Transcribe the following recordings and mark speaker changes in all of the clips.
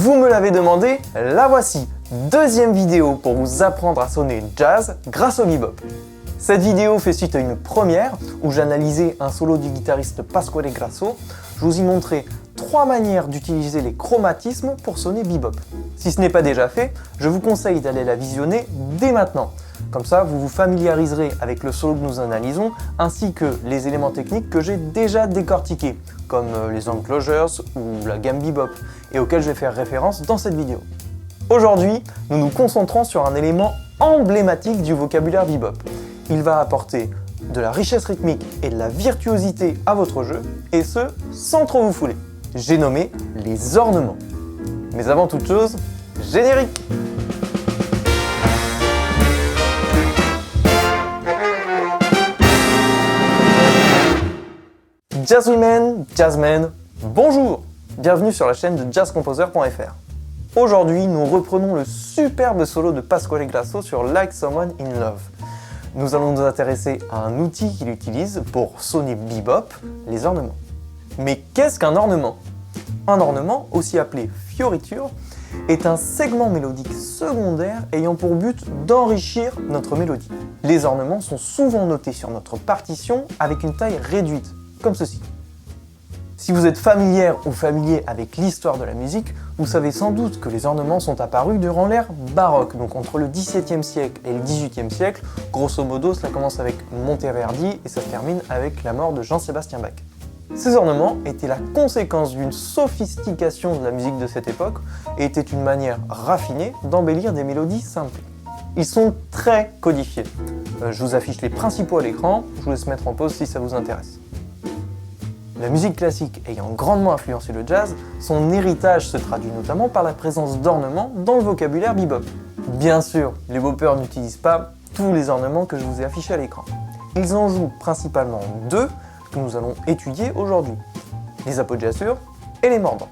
Speaker 1: Vous me l'avez demandé, la voici. Deuxième vidéo pour vous apprendre à sonner jazz grâce au bebop. Cette vidéo fait suite à une première où j'analysais un solo du guitariste Pasquale Grasso. Je vous y montrais 3 manières d'utiliser les chromatismes pour sonner bebop. Si ce n'est pas déjà fait, je vous conseille d'aller la visionner dès maintenant. Comme ça, vous vous familiariserez avec le solo que nous analysons, ainsi que les éléments techniques que j'ai déjà décortiqués, comme les enclosures ou la gamme bebop, et auxquels je vais faire référence dans cette vidéo. Aujourd'hui, nous nous concentrons sur un élément emblématique du vocabulaire bebop. Il va apporter de la richesse rythmique et de la virtuosité à votre jeu, et ce, sans trop vous fouler. J'ai nommé les ornements. Mais avant toute chose, générique! Jazzwomen, jazzmen, bonjour! Bienvenue sur la chaîne de jazzcomposer.fr. Aujourd'hui, nous reprenons le superbe solo de Pasquale Grasso sur Like Someone in Love. Nous allons nous intéresser à un outil qu'il utilise pour sonner bebop, les ornements. Mais qu'est-ce qu'un ornement? Un ornement, aussi appelé fioriture, est un segment mélodique secondaire ayant pour but d'enrichir notre mélodie. Les ornements sont souvent notés sur notre partition avec une taille réduite, comme ceci. Si vous êtes familière ou familier avec l'histoire de la musique, vous savez sans doute que les ornements sont apparus durant l'ère baroque, donc entre le XVIIe siècle et le XVIIIe siècle. Grosso modo, cela commence avec Monteverdi et ça se termine avec la mort de Jean-Sébastien Bach. Ces ornements étaient la conséquence d'une sophistication de la musique de cette époque et étaient une manière raffinée d'embellir des mélodies simples. Ils sont très codifiés. Je vous affiche les principaux à l'écran, je vous laisse mettre en pause si ça vous intéresse. La musique classique ayant grandement influencé le jazz, son héritage se traduit notamment par la présence d'ornements dans le vocabulaire bebop. Bien sûr, les boppers n'utilisent pas tous les ornements que je vous ai affichés à l'écran. Ils en jouent principalement 2 que nous allons étudier aujourd'hui, les appoggiatures et les mordants.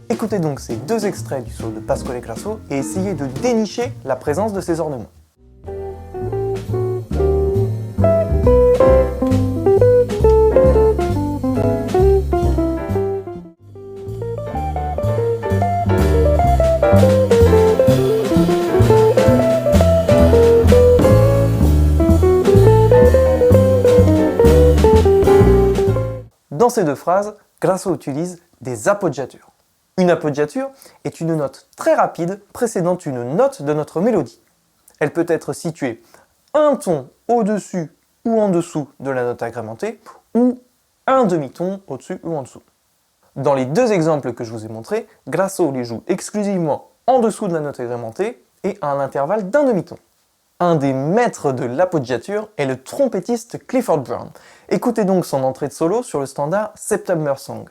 Speaker 1: Écoutez donc ces 2 extraits du solo de Pasquale Grasso et essayez de dénicher la présence de ces ornements. Dans ces 2 phrases, Grasso utilise des appoggiatures. Une appoggiature est une note très rapide précédant une note de notre mélodie. Elle peut être située un ton au-dessus ou en dessous de la note agrémentée ou un demi-ton au-dessus ou en dessous. Dans les 2 exemples que je vous ai montrés, Grasso les joue exclusivement en dessous de la note agrémentée et à un intervalle d'un demi-ton. Un des maîtres de l'appoggiature est le trompettiste Clifford Brown. Écoutez donc son entrée de solo sur le standard September Song.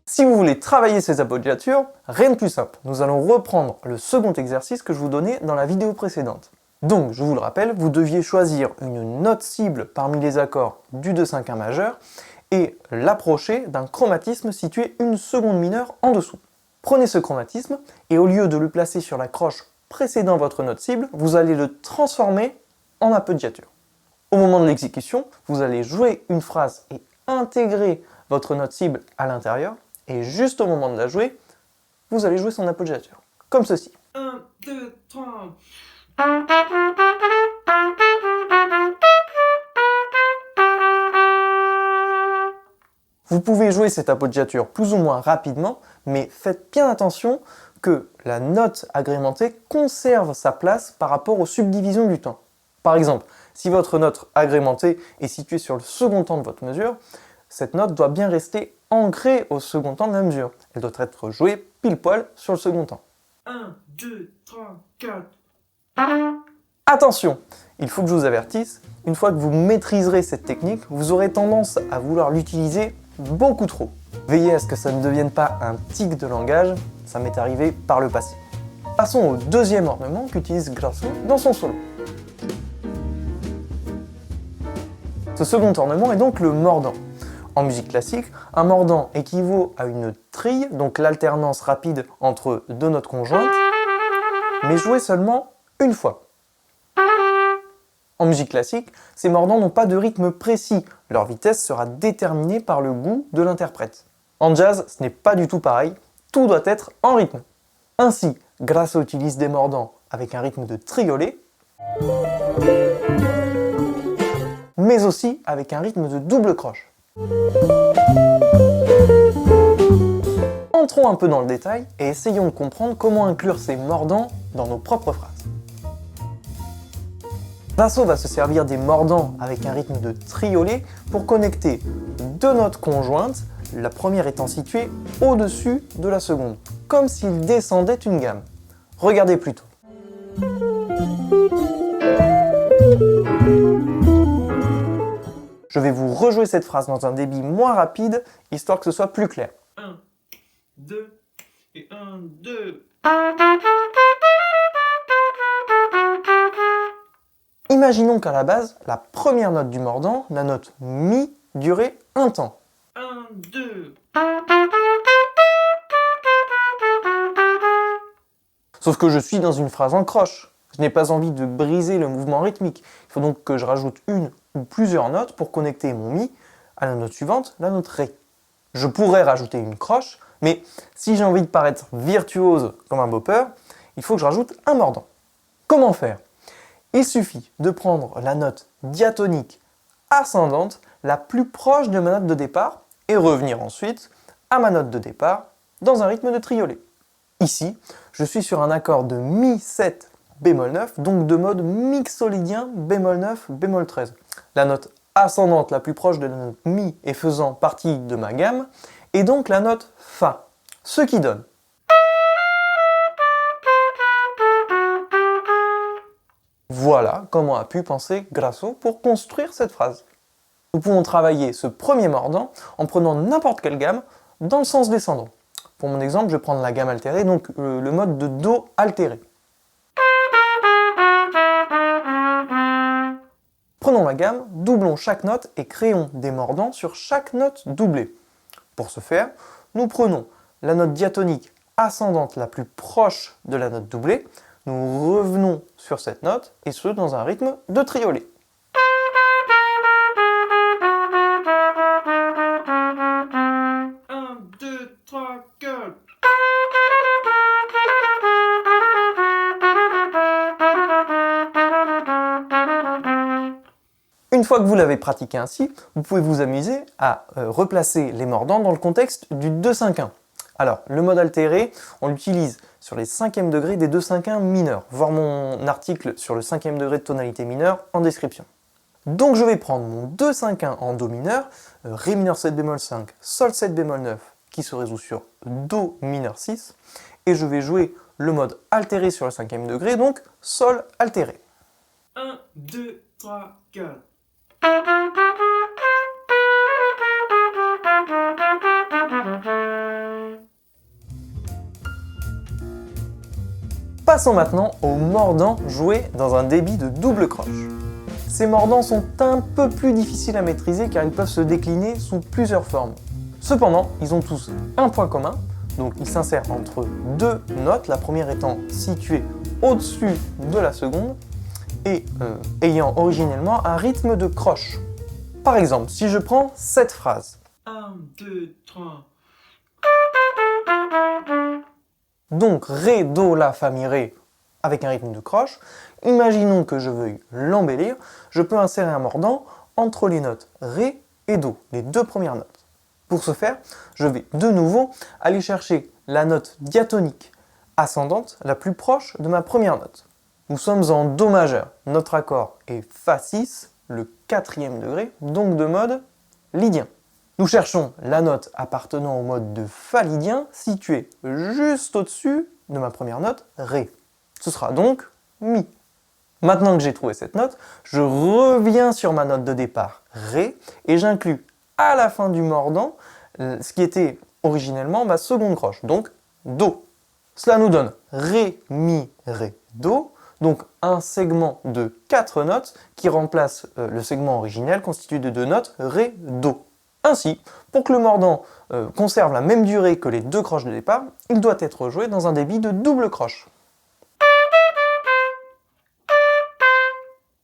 Speaker 1: Si vous voulez travailler ces appoggiatures, rien de plus simple. Nous allons reprendre le second exercice que je vous donnais dans la vidéo précédente. Donc, je vous le rappelle, vous deviez choisir une note cible parmi les accords du 2-5-1 majeur et l'approcher d'un chromatisme situé une seconde mineure en dessous. Prenez ce chromatisme et au lieu de le placer sur la croche précédant votre note cible, vous allez le transformer en appoggiature. Au moment de l'exécution, vous allez jouer une phrase et intégrer votre note cible à l'intérieur, et juste au moment de la jouer, vous allez jouer son appoggiature, comme ceci.
Speaker 2: 1, 2, 3.
Speaker 1: Vous pouvez jouer cette appoggiature plus ou moins rapidement, mais faites bien attention que la note agrémentée conserve sa place par rapport aux subdivisions du temps. Par exemple, si votre note agrémentée est située sur le second temps de votre mesure, cette note doit bien rester ancrée au second temps de la mesure. Elle doit être jouée pile poil sur le second temps.
Speaker 2: 1, 2, 3, 4.
Speaker 1: Attention, il faut que je vous avertisse, une fois que vous maîtriserez cette technique, vous aurez tendance à vouloir l'utiliser beaucoup trop. Veillez à ce que ça ne devienne pas un tic de langage, ça m'est arrivé par le passé. Passons au deuxième ornement qu'utilise Grasso dans son solo. Ce second ornement est donc le mordant. En musique classique, un mordant équivaut à une trille, donc l'alternance rapide entre 2 notes conjointes, mais jouée seulement une fois. En musique classique, ces mordants n'ont pas de rythme précis, leur vitesse sera déterminée par le goût de l'interprète. En jazz, ce n'est pas du tout pareil, tout doit être en rythme. Ainsi, Grasso utilise des mordants avec un rythme de triolet, mais aussi avec un rythme de double croche. Entrons un peu dans le détail et essayons de comprendre comment inclure ces mordants dans nos propres phrases. Grasso va se servir des mordants avec un rythme de triolet pour connecter deux notes conjointes, la première étant située au-dessus de la seconde, comme s'il descendait une gamme. Regardez plutôt. Je vais vous rejouer cette phrase dans un débit moins rapide, histoire que ce soit plus clair.
Speaker 2: 1, 2 et 1, 2.
Speaker 1: Imaginons qu'à la base, la première note du mordant, la note Mi, durait un temps.
Speaker 2: 1, 2.
Speaker 1: Sauf que je suis dans une phrase en croche. Je n'ai pas envie de briser le mouvement rythmique. Il faut donc que je rajoute une ou plusieurs notes pour connecter mon Mi à la note suivante, la note Ré. Je pourrais rajouter une croche, mais si j'ai envie de paraître virtuose comme un bopper, il faut que je rajoute un mordant. Comment faire ? Il suffit de prendre la note diatonique ascendante la plus proche de ma note de départ et revenir ensuite à ma note de départ dans un rythme de triolet. Ici, je suis sur un accord de Mi 7 bémol 9, donc de mode mixolydien bémol 9 bémol 13. La note ascendante la plus proche de la note Mi et faisant partie de ma gamme est donc la note Fa, ce qui donne. Voilà comment a pu penser Grasso pour construire cette phrase. Nous pouvons travailler ce premier mordant en prenant n'importe quelle gamme dans le sens descendant. Pour mon exemple, je vais prendre la gamme altérée, donc le mode de Do altéré. Prenons la gamme, doublons chaque note et créons des mordants sur chaque note doublée. Pour ce faire, nous prenons la note diatonique ascendante la plus proche de la note doublée, nous revenons sur cette note, et ce dans un rythme de triolet.
Speaker 2: Un, deux, trois, quatre.
Speaker 1: Une fois que vous l'avez pratiqué ainsi, vous pouvez vous amuser à replacer les mordants dans le contexte du 2-5-1. Alors, le mode altéré, on l'utilise sur les 5e degrés des 2-5-1 mineurs. Voir mon article sur le 5e degré de tonalité mineure en description. Donc je vais prendre mon 2-5-1 en Do mineur, Ré mineur 7 bémol 5, Sol 7 bémol 9, qui se résout sur Do mineur 6, et je vais jouer le mode altéré sur le 5e degré, donc Sol altéré.
Speaker 2: 1, 2, 3, 4.
Speaker 1: Passons maintenant aux mordants joués dans un débit de double croche. Ces mordants sont un peu plus difficiles à maîtriser car ils peuvent se décliner sous plusieurs formes. Cependant, ils ont tous un point commun, donc ils s'insèrent entre deux notes, la première étant située au-dessus de la seconde et ayant originellement un rythme de croche. Par exemple, si je prends cette phrase.
Speaker 2: 1, 2, 3.
Speaker 1: Donc Ré, Do, La, Fa, Mi, Ré avec un rythme de croche. Imaginons que je veuille l'embellir, je peux insérer un mordant entre les notes Ré et Do, les deux premières notes. Pour ce faire, je vais de nouveau aller chercher la note diatonique ascendante la plus proche de ma première note. Nous sommes en Do majeur, notre accord est Fa 6, le 4e degré, donc de mode lydien. Nous cherchons la note appartenant au mode de Fa lydien située juste au-dessus de ma première note, Ré. Ce sera donc Mi. Maintenant que j'ai trouvé cette note, je reviens sur ma note de départ, Ré, et j'inclus à la fin du mordant ce qui était originellement ma seconde croche, donc Do. Cela nous donne Ré, Mi, Ré, Do, donc un segment de 4 notes qui remplace le segment originel constitué de 2 notes, Ré, Do. Ainsi, pour que le mordant conserve la même durée que les deux croches de départ, il doit être joué dans un débit de double croche.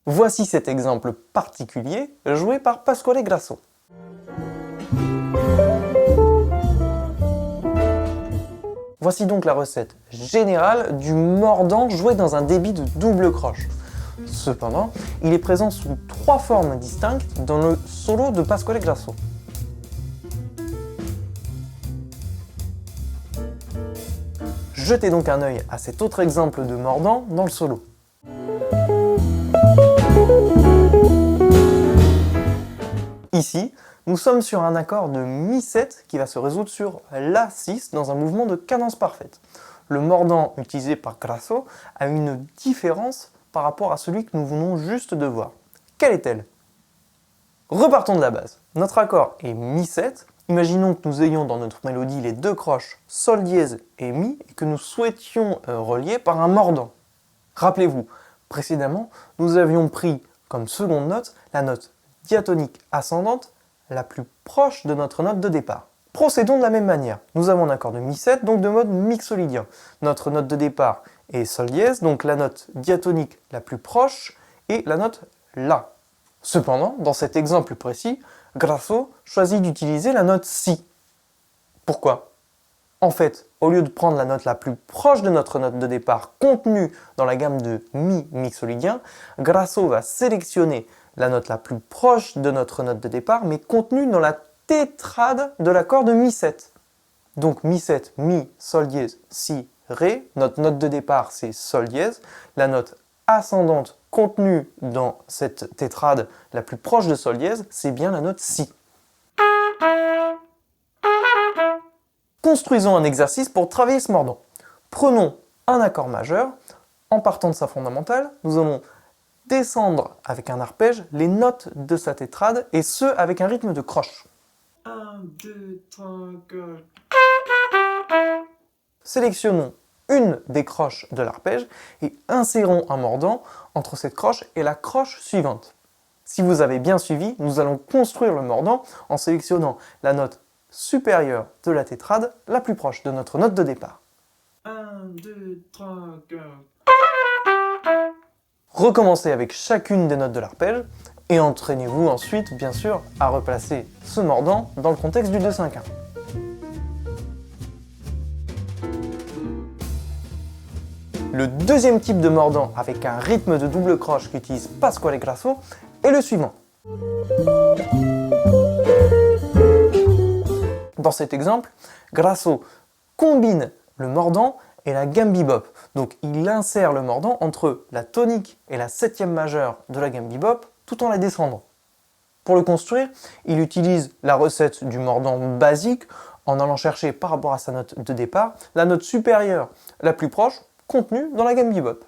Speaker 1: Voici cet exemple particulier joué par Pasquale Grasso. Voici donc la recette générale du mordant joué dans un débit de double croche. Cependant, il est présent sous 3 formes distinctes dans le solo de Pasquale Grasso. Jetez donc un œil à cet autre exemple de mordant dans le solo. Ici, nous sommes sur un accord de Mi7 qui va se résoudre sur La6 dans un mouvement de cadence parfaite. Le mordant utilisé par Grasso a une différence par rapport à celui que nous venons juste de voir. Quelle est-elle? Repartons de la base. Notre accord est Mi7. Imaginons que nous ayons dans notre mélodie les 2 croches Sol dièse et Mi et que nous souhaitions relier par un mordant. Rappelez-vous, précédemment, nous avions pris comme seconde note la note diatonique ascendante la plus proche de notre note de départ. Procédons de la même manière. Nous avons un accord de Mi7, donc de mode mixolydien. Notre note de départ est Sol dièse, donc la note diatonique la plus proche, et la note La. Cependant, dans cet exemple précis, Grasso choisit d'utiliser la note Si. Pourquoi? En fait, au lieu de prendre la note la plus proche de notre note de départ contenue dans la gamme de Mi mixolydien, Grasso va sélectionner la note la plus proche de notre note de départ, mais contenue dans la tétrade de l'accord de Mi7. Donc Mi7, Mi, Sol dièse, Si, Ré. Notre note de départ, c'est Sol dièse. La note ascendante contenue dans cette tétrade la plus proche de Sol dièse, c'est bien la note Si. Construisons un exercice pour travailler ce mordant. Prenons un accord majeur. En partant de sa fondamentale, nous allons descendre avec un arpège les notes de sa tétrade, et ce avec un rythme de croche.
Speaker 2: 1, 2, 3, 4.
Speaker 1: Sélectionnons une des croches de l'arpège et insérons un mordant entre cette croche et la croche suivante. Si vous avez bien suivi, nous allons construire le mordant en sélectionnant la note supérieure de la tétrade la plus proche de notre note de départ.
Speaker 2: 1, 2, 3, 4.
Speaker 1: Recommencez avec chacune des notes de l'arpège et entraînez-vous ensuite, bien sûr, à replacer ce mordant dans le contexte du 2-5-1. Le deuxième type de mordant avec un rythme de double croche qu'utilise Pasquale Grasso est le suivant. Dans cet exemple, Grasso combine le mordant et la gamme bebop. Donc il insère le mordant entre la tonique et la septième majeure de la gamme bebop tout en la descendant. Pour le construire, il utilise la recette du mordant basique en allant chercher par rapport à sa note de départ la note supérieure la plus proche contenue dans la gamme bebop.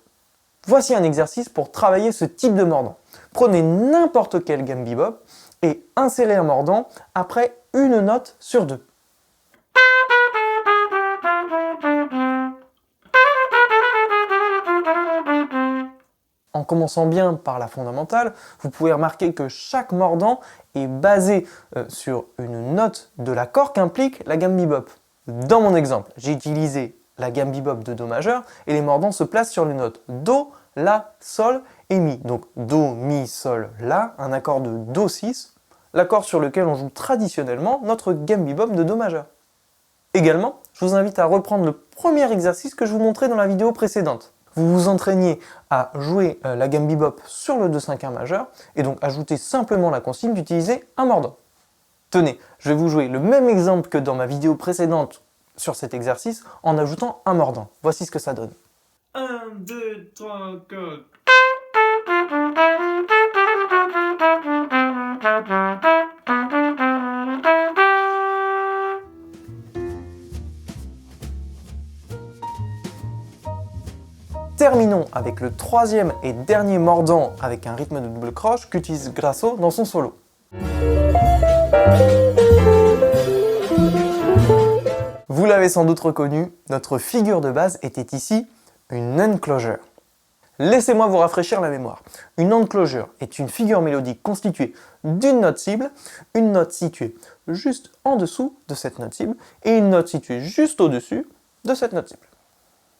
Speaker 1: Voici un exercice pour travailler ce type de mordant. Prenez n'importe quelle gamme bebop et insérez un mordant après une note sur 2. En commençant bien par la fondamentale, vous pouvez remarquer que chaque mordant est basé sur une note de l'accord qu'implique la gamme bebop. Dans mon exemple, j'ai utilisé la gamme bebop de Do majeur et les mordants se placent sur les notes Do, La, Sol et Mi. Donc Do, Mi, Sol, La, un accord de Do6, l'accord sur lequel on joue traditionnellement notre gamme bebop de Do majeur. Également, je vous invite à reprendre le premier exercice que je vous montrais dans la vidéo précédente. Vous vous entraîniez à jouer la gamme bebop sur le 2-5-1 majeur et donc ajouter simplement la consigne d'utiliser un mordant. Tenez, je vais vous jouer le même exemple que dans ma vidéo précédente sur cet exercice en ajoutant un mordant. Voici ce que ça donne.
Speaker 2: 1, 2, 3, 4.
Speaker 1: Terminons avec le troisième et dernier mordant avec un rythme de double croche qu'utilise Grasso dans son solo. Vous l'avez sans doute reconnu, notre figure de base était ici une end closure. Laissez-moi vous rafraîchir la mémoire. Une end closure est une figure mélodique constituée d'une note cible, une note située juste en dessous de cette note cible et une note située juste au-dessus de cette note cible.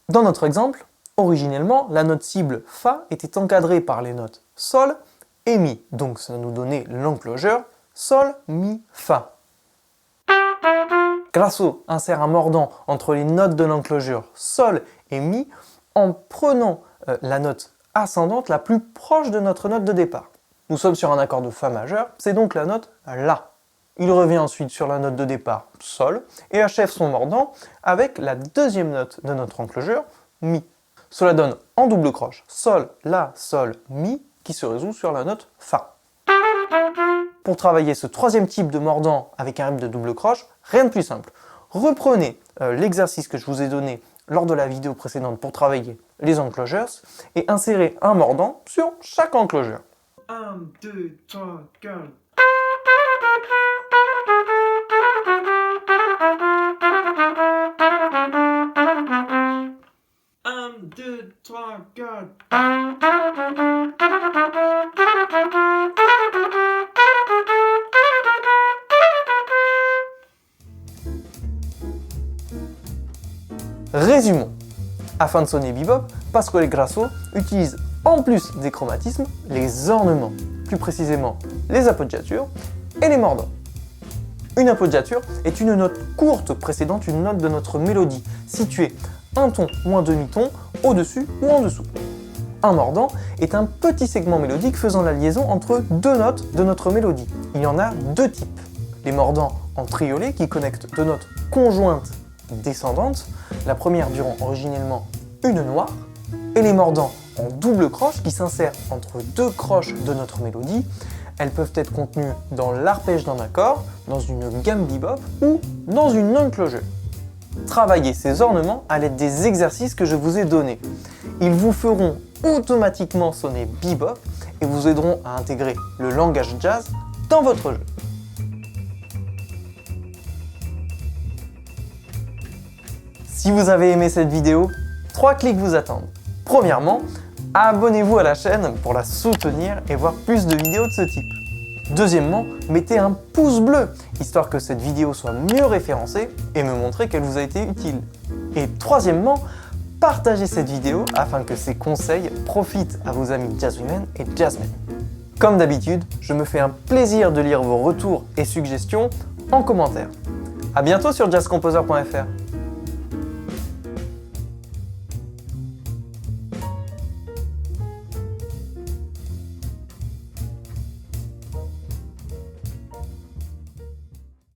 Speaker 1: Dans notre exemple, Originellement, la note cible Fa était encadrée par les notes Sol et Mi, donc ça nous donnait l'enclosure Sol, Mi, Fa. Grasso insère un mordant entre les notes de l'enclosure Sol et Mi en prenant la note ascendante la plus proche de notre note de départ. Nous sommes sur un accord de Fa majeur, c'est donc la note La. Il revient ensuite sur la note de départ Sol et achève son mordant avec la deuxième note de notre enclosure Mi. Cela donne en double croche Sol, La, Sol, Mi qui se résout sur la note Fa. Pour travailler ce troisième type de mordant avec un rythme de double croche, rien de plus simple. Reprenez l'exercice que je vous ai donné lors de la vidéo précédente pour travailler les enclosures et insérez un mordant sur chaque enclosure.
Speaker 2: 1, 2, 3, 4. 1, 2, 3, 4.
Speaker 1: Résumons. Afin de sonner bebop, Pasquale Grasso utilise en plus des chromatismes les ornements, plus précisément les appoggiatures et les mordants. Une appoggiature est une note courte précédant une note de notre mélodie, située un ton ou un demi-ton au-dessus ou en dessous. Un mordant est un petit segment mélodique faisant la liaison entre deux notes de notre mélodie. Il y en a deux types. Les mordants en triolet qui connectent deux notes conjointes descendantes, la première durant originellement une noire, et les mordants en double croche qui s'insèrent entre deux croches de notre mélodie. Elles peuvent être contenues dans l'arpège d'un accord, dans une gamme bebop ou dans une enclosure. Travaillez ces ornements à l'aide des exercices que je vous ai donnés. Ils vous feront automatiquement sonner bebop et vous aideront à intégrer le langage jazz dans votre jeu. Si vous avez aimé cette vidéo, 3 clics vous attendent. Premièrement, abonnez-vous à la chaîne pour la soutenir et voir plus de vidéos de ce type. Deuxièmement, mettez un pouce bleu, histoire que cette vidéo soit mieux référencée et me montrer qu'elle vous a été utile. Et troisièmement, partagez cette vidéo afin que ces conseils profitent à vos amis jazzwomen et jazzmen. Comme d'habitude, je me fais un plaisir de lire vos retours et suggestions en commentaire. A bientôt sur jazzcomposer.fr.